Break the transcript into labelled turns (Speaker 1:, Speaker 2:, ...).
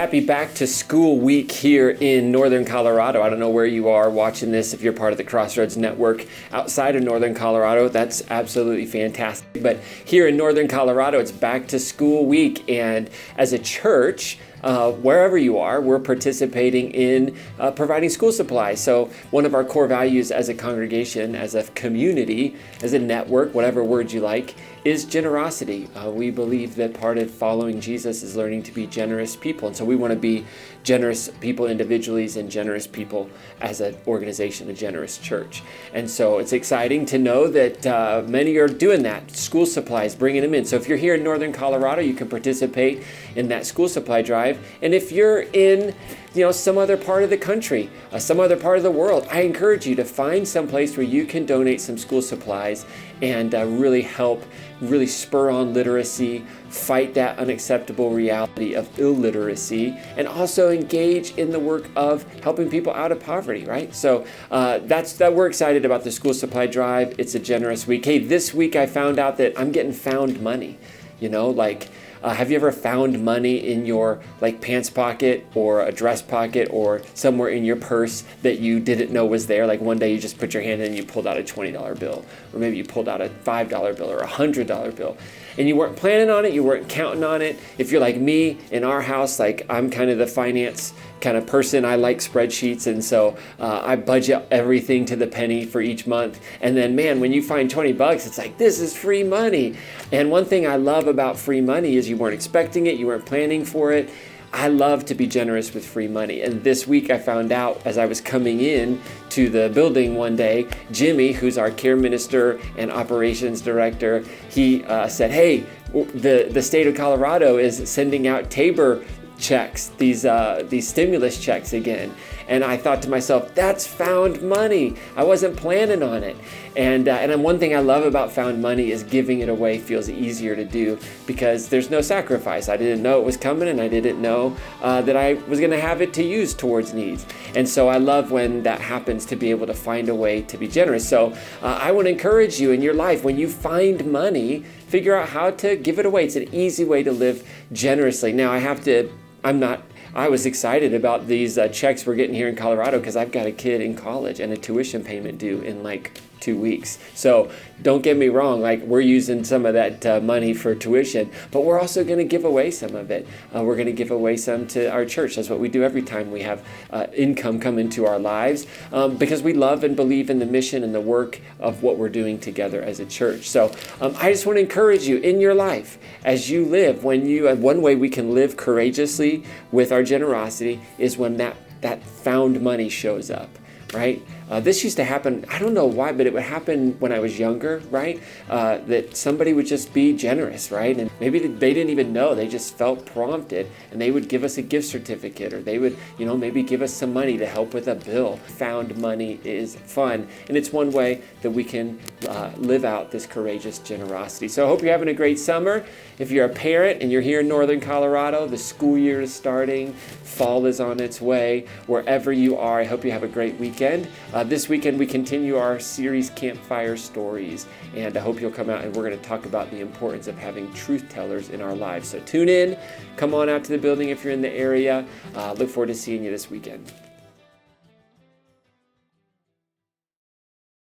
Speaker 1: happy back to school week here in Northern Colorado. I don't know where you are watching this. If you're part of the Crossroads Network outside of Northern Colorado, that's absolutely fantastic. But here in Northern Colorado, it's back to school week. And as a church, wherever you are, we're participating in providing school supplies. So one of our core values as a congregation, as a community, as a network, whatever word you like, is generosity. We believe that part of following Jesus is learning to be generous people. And so we want to be generous people individually and generous people as an organization, a generous church. And so it's exciting to know that many are doing that. School supplies, bringing them in. So if you're here in Northern Colorado, you can participate in that school supply drive. And if you're in some other part of the country, some other part of the world, I encourage you to find some place where you can donate some school supplies and really help, really spur on literacy, fight that unacceptable reality of illiteracy, and also engage in the work of helping people out of poverty, right? So we're excited about the school supply drive. It's a generous week. Hey, this week I found out that I'm getting found money. Have you ever found money in your pants pocket or a dress pocket or somewhere in your purse that you didn't know was there? Like one day you just put your hand in and you pulled out a $20 bill, or maybe you pulled out a $5 bill or a $100 bill. And you weren't planning on it, you weren't counting on it. If you're like me, in our house, I'm kind of the finance kind of person. I like spreadsheets, and so I budget everything to the penny for each month. And then, man, when you find $20, it's like, this is free money. And one thing I love about free money is you weren't expecting it, you weren't planning for it. I love to be generous with free money. And this week I found out as I was coming in to the building one day, Jimmy, who's our care minister and operations director, he said, hey, the state of Colorado is sending out Tabor checks, these stimulus checks again. And I thought to myself, that's found money. I wasn't planning on it. And one thing I love about found money is giving it away feels easier to do because there's no sacrifice. I didn't know it was coming, and I didn't know that I was going to have it to use towards needs. And so I love when that happens, to be able to find a way to be generous. So I want to encourage you in your life, when you find money, figure out how to give it away. It's an easy way to live generously. Now I was excited about these checks we're getting here in Colorado because I've got a kid in college and a tuition payment due in 2 weeks. So don't get me wrong, we're using some of that money for tuition, but we're also going to give away some of it. We're going to give away some to our church. That's what we do every time we have income come into our lives, because we love and believe in the mission and the work of what we're doing together as a church. So I just want to encourage you in your life as you live, one way we can live courageously with our generosity is when that found money shows up. Right? This used to happen, I don't know why, but it would happen when I was younger, right? That somebody would just be generous, right? And maybe they didn't even know, they just felt prompted, and they would give us a gift certificate, or they would, maybe give us some money to help with a bill. Found money is fun, and it's one way that we can live out this courageous generosity. So I hope you're having a great summer. If you're a parent and you're here in Northern Colorado, the school year is starting, fall is on its way. Wherever you are, I hope you have a great weekend. This weekend we continue our series Campfire Stories, and I hope you'll come out, and we're going to talk about the importance of having truth tellers in our lives. So tune in, come on out to the building if you're in the area. Look forward to seeing you this weekend.